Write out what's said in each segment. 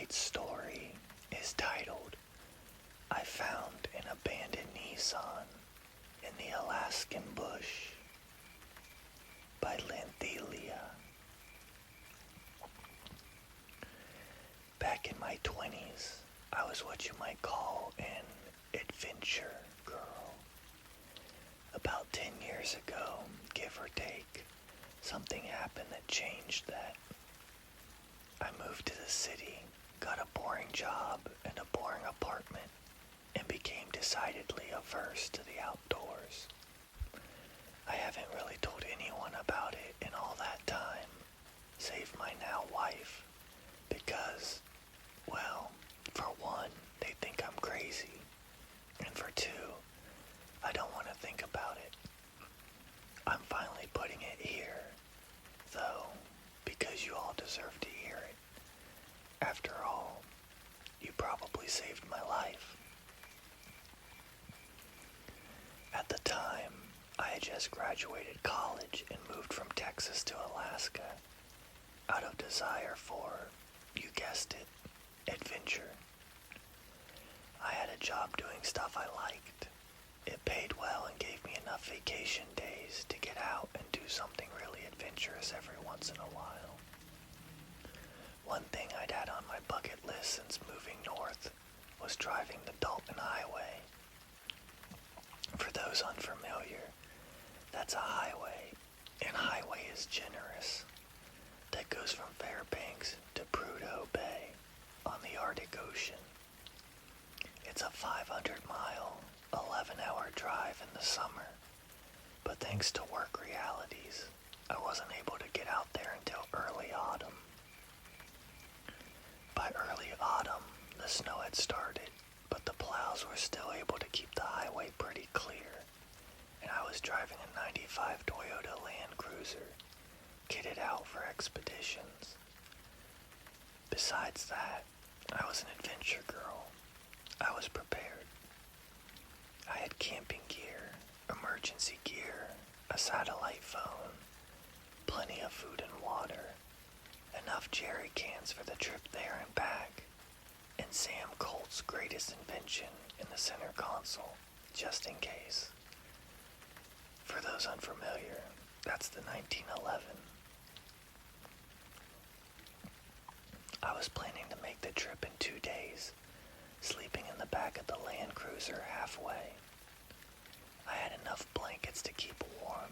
Tonight's story is titled, I Found an Abandoned Nissan in the Alaskan Bush by Linthelia. Back in my 20s, I was what you might call an adventure girl. About 10 years ago, give or take, something happened that changed that. I moved to the city, got a boring job and a boring apartment, and became decidedly averse to the outdoors. I haven't really told anyone about it in all that time, save my now wife, because, well, for one, they think I'm crazy, and for two, I don't want to think about it. I'm finally putting it here, though, because you all deserve to hear it. After all, you probably saved my life. At the time, I had just graduated college and moved from Texas to Alaska, out of desire for, you guessed it, adventure. I had a job doing stuff I liked. It paid well and gave me enough vacation days to get out and do something really adventurous every once in a while. One thing I'd had on my bucket list since moving north was driving the Dalton Highway. For those unfamiliar, that's a highway, and highway is generous, that goes from Fairbanks to Prudhoe Bay on the Arctic Ocean. It's a 500-mile, 11-hour drive in the summer, but thanks to work realities, I wasn't able to get out there until early autumn. By early autumn, the snow had started, but the plows were still able to keep the highway pretty clear, and I was driving a 95 Toyota Land Cruiser, kitted out for expeditions. Besides that, I was an adventure girl. I was prepared. I had camping gear, emergency gear, a satellite phone, plenty of food and water, enough jerry cans for the trip there and back, and Sam Colt's greatest invention in the center console, just in case. For those unfamiliar, that's the 1911. I was planning to make the trip in 2 days, sleeping in the back of the Land Cruiser halfway. I had enough blankets to keep warm,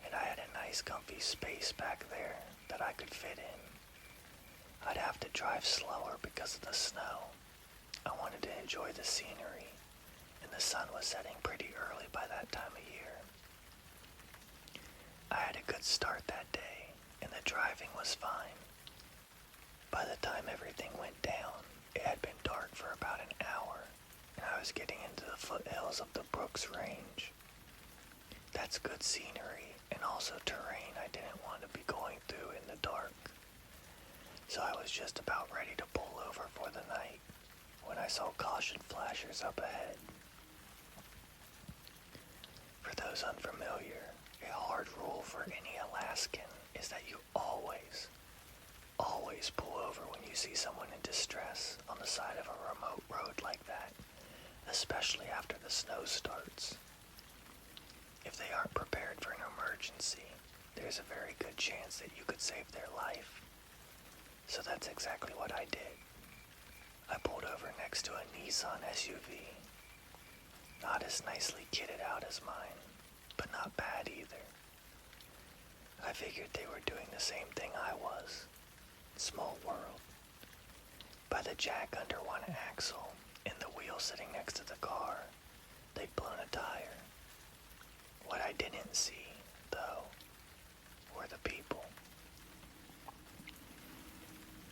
and I had a nice comfy space back there that I could fit in. I'd have to drive slower because of the snow. I wanted to enjoy the scenery, and the sun was setting pretty early by that time of year. I had a good start that day, and the driving was fine. By the time everything went down, it had been dark for about an hour, and I was getting into the foothills of the Brooks Range. That's good scenery, and also terrain I didn't want to be going through in the dark. So I was just about ready to pull over for the night when I saw caution flashers up ahead. For those unfamiliar, a hard rule for any Alaskan is that you always pull over when you see someone in distress on the side of a remote road like that, especially after the snow starts. If they aren't prepared for an emergency, there's a very good chance that you could save their life. So that's exactly what I did. I pulled over next to a Nissan SUV. Not as nicely kitted out as mine, but not bad either. I figured they were doing the same thing I was. Small world. By the jack under one axle and the wheel sitting next to the car, they'd blown a tire. What I didn't see, though, were the people.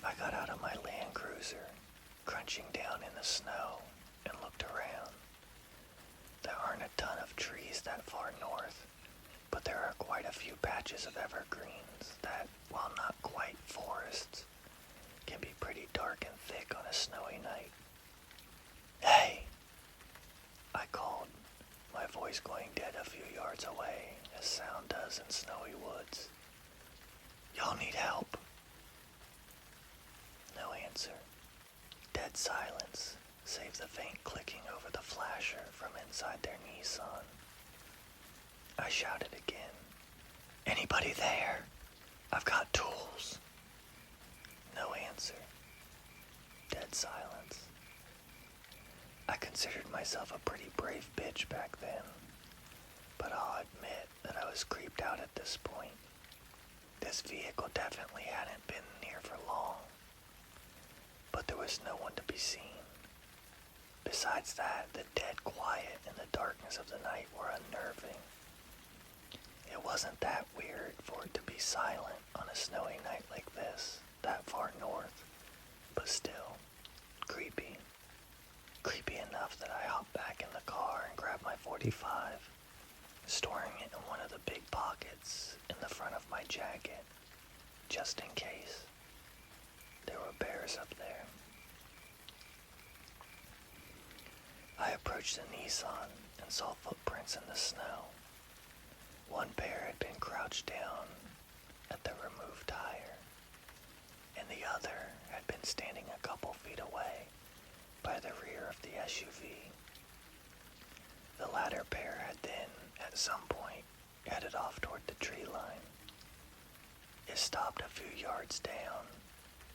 I got out of my Land Cruiser, crunching down in the snow, and looked around. There aren't a ton of trees that far north, but there are quite a few patches of evergreens that, while not quite forests, can be pretty dark and thick on a snowy night. Hey! I called, my voice going dead a few yards away, as sound does in snowy woods. Y'all need help? No answer. Dead silence, save the faint clicking over the flasher from inside their Nissan. I shouted again. "Anybody there? I've got tools." No answer. Dead silence. I considered myself a pretty brave bitch back then, but I'll admit that I was creeped out at this point. This vehicle definitely hadn't been near for long, but there was no one to be seen. Besides that, the dead quiet and the darkness of the night were unnerving. It wasn't that weird for it to be silent on a snowy night like this, that far north, but still, creepy. Creepy enough that I hopped back in the car and grabbed my .45, storing it in one of the big pockets in the front of my jacket, just in case. There were bears up there. I approached the Nissan and saw footprints in the snow. One pair had been crouched down at the removed tire, and the other had been standing a couple feet away by the rear of the SUV. The latter pair had then, at some point, headed off toward the tree line. It stopped a few yards down,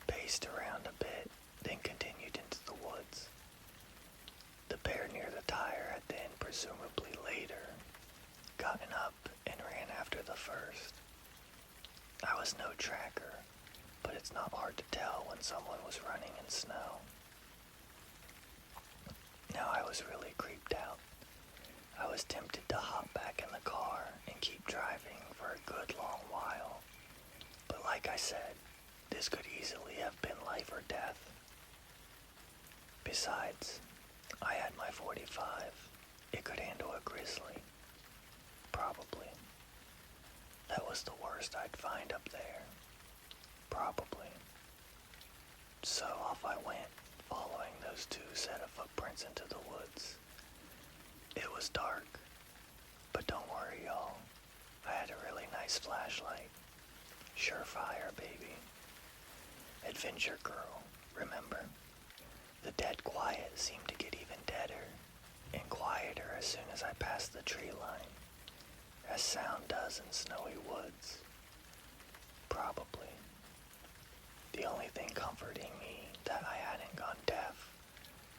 paced around a bit, then continued into the woods. The pair near the tire had then, presumably later, gotten up and ran after the first. I was no tracker, but it's not hard to tell when someone was running in snow. Now I was really creeped out. I was tempted to hop back in the car and keep driving for a good long while. But like I said, this could easily have been life or death. Besides, I had my .45. It could handle a grizzly. Probably. That was the worst I'd find up there. Probably. So off I went, following those two set of footprints into the woods. It was dark, but don't worry, y'all. I had a really nice flashlight. Surefire, baby. Adventure girl, remember? The dead quiet seemed to get even deader and quieter as soon as I passed the tree line, as sound does in snowy woods. Probably. The only thing comforting me that I hadn't gone deaf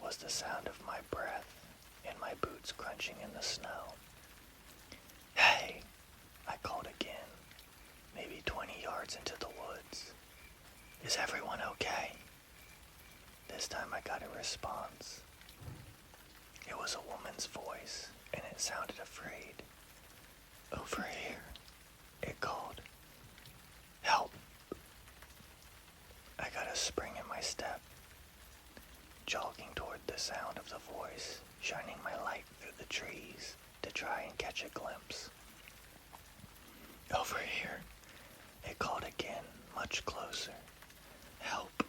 was the sound of my breath and my boots crunching in the snow. "Hey!" I called again, maybe 20 yards into the woods. "Is everyone okay?" This time I got a response. It was a woman's voice, and it sounded afraid. "Over here," it called. "Help!" I got a spring in my step, jogging toward the sound of the voice, shining my light through the trees to try and catch a glimpse. "Over here," it called again, much closer. "Help!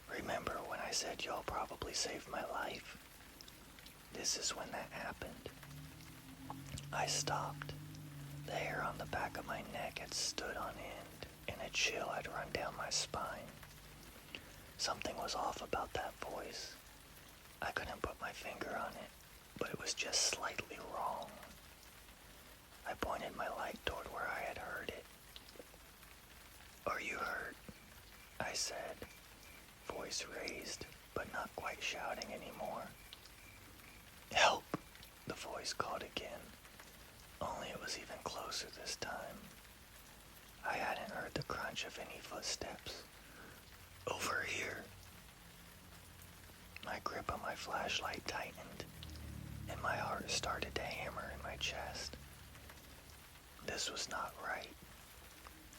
Remember when I said y'all probably saved my life? This is when that happened." I stopped. The hair on the back of my neck had stood on end, and a chill had run down my spine. Something was off about that voice. I couldn't put my finger on it, but it was just slightly wrong. I pointed my light toward where I had heard it. "Are you hurt?" I said, voice raised, but not quite shouting anymore. "Help!" the voice called again, only it was even closer this time. I hadn't heard the crunch of any footsteps. "Over here." My grip on my flashlight tightened, and my heart started to hammer in my chest. This was not right.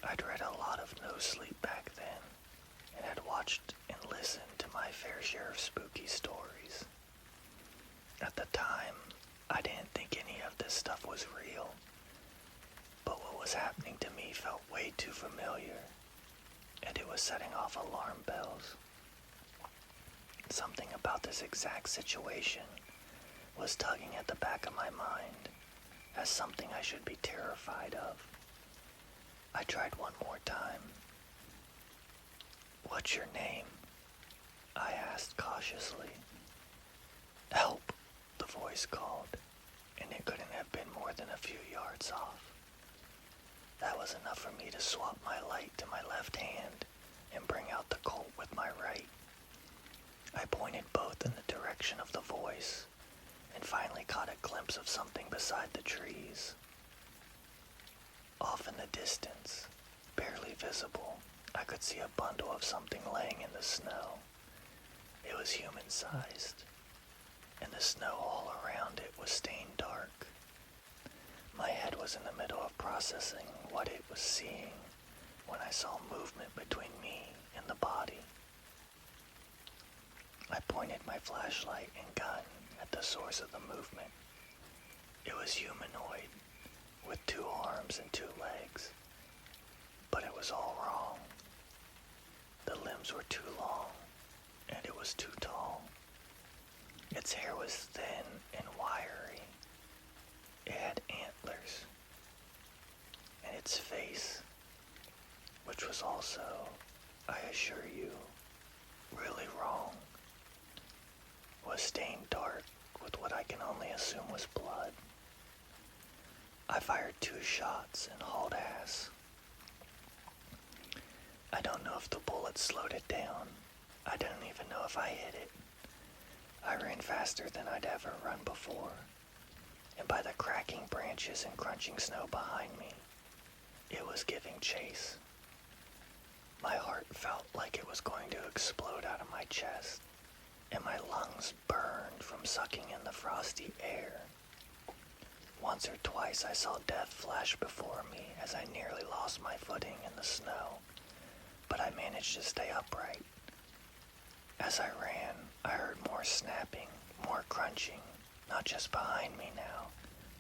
I'd read a lot of No Sleep back then, and had watched and listened to my fair share of spooky stories. At the time, I didn't think any of this stuff was real, but what was happening to me felt way too familiar, and it was setting off alarm bells. Something about this exact situation was tugging at the back of my mind as something I should be terrified of. I tried one more time. "What's your name?" I asked cautiously. "Help," the voice called, and it couldn't have been more than a few yards off. That was enough for me to swap my light to my left hand and bring out the Colt with my right. I pointed both in the direction of the voice and finally caught a glimpse of something beside the trees. Off in the distance, barely visible, I could see a bundle of something laying in the snow. It was human-sized, and the snow all around it was stained dark. My head was in the middle of processing what it was seeing when I saw movement between me and the body. I pointed my flashlight and gun at the source of the movement. It was humanoid, with 2 arms and 2 legs, but it was all wrong. The limbs were too long, and it was too tall. Its hair was thin and wiry. It had antlers, and its face, which was also, I assure you, really wrong, was stained dark with what I can only assume was blood. I fired 2 shots and hauled ass. I don't know if the bullet slowed it down. I don't even know if I hit it. I ran faster than I'd ever run before, and by the cracking branches and crunching snow behind me, it was giving chase. My heart felt like it was going to explode out of my chest, and my lungs burned from sucking in the frosty air. Once or twice I saw death flash before me as I nearly lost my footing in the snow, but I managed to stay upright. As I ran, I heard more snapping, more crunching, not just behind me now,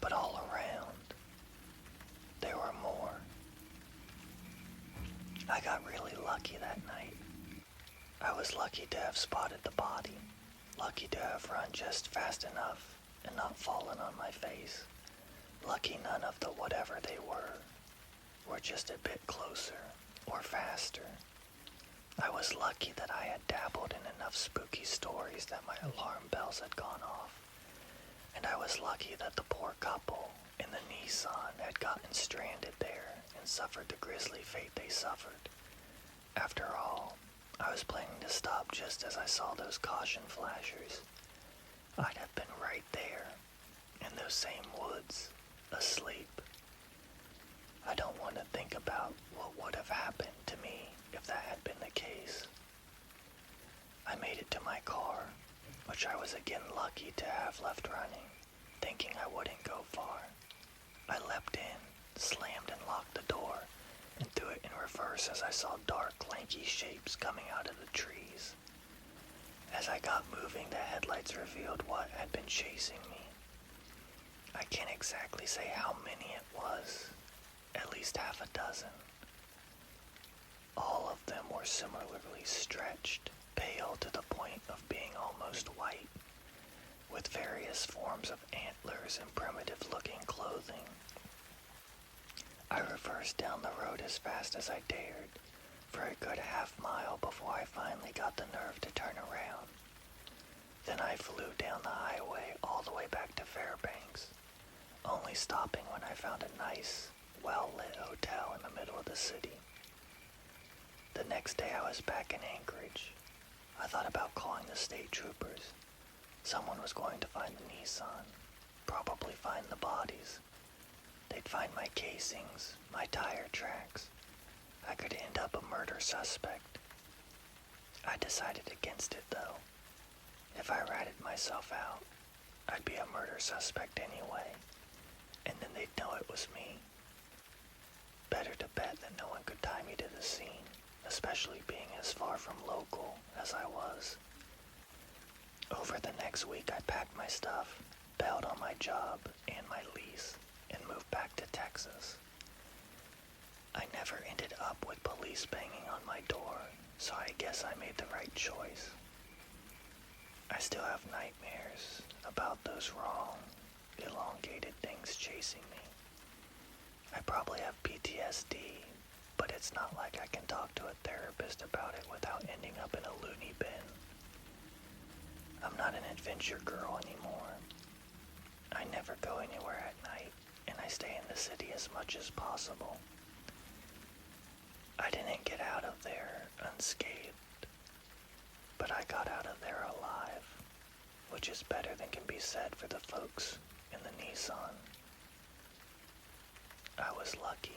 but all around. There were more. I got really lucky that night. I was lucky to have spotted the body, lucky to have run just fast enough and not fallen on my face. Lucky none of the whatever they were just a bit closer or faster. I was lucky that I had dabbled in enough spooky stories that my alarm bells had gone off. And I was lucky that the poor couple in the Nissan had gotten stranded there and suffered the grisly fate they suffered. After all, I was planning to stop just as I saw those caution flashers. I'd have been right there, in those same woods, asleep. I don't want to think about what would have happened to me if that had been the case. I made it to my car, which I was again lucky to have left running, thinking I wouldn't go far. I leapt in, slammed and locked the door, and threw it in reverse as I saw dark, lanky shapes coming out of the trees. As I got moving, the headlights revealed what had been chasing me. I can't exactly say how many it was, at least half a dozen. All of them were similarly stretched, pale to the point of being almost white, with various forms of antlers and primitive-looking clothing. I reversed down the road as fast as I dared, for a good half-mile before I finally got the nerve to turn around. Then I flew down the highway all the way back to Fairbanks, only stopping when I found a nice, well-lit hotel in the middle of the city. The next day I was back in Anchorage. I thought about calling the state troopers. Someone was going to find the Nissan, probably find the bodies. They'd find my casings, my tire tracks. I could end up a murder suspect. I decided against it, though. If I ratted myself out, I'd be a murder suspect anyway, and then they'd know it was me. Better to bet that no one could tie me to the scene, especially being as far from local as I was. Over the next week, I packed my stuff, bailed on my job and my lease, and moved back to Texas. I never ended up with police banging on my door, so I guess I made the right choice. I still have nightmares about those wrong, elongated things chasing me. I probably have PTSD, but it's not like I can talk to a therapist about it without ending up in a loony bin. I'm not an adventure girl anymore. I never go anywhere at night, and I stay in the city as much as possible. I didn't get out of there unscathed, but I got out of there alive, which is better than can be said for the folks in the Nissan. I was lucky.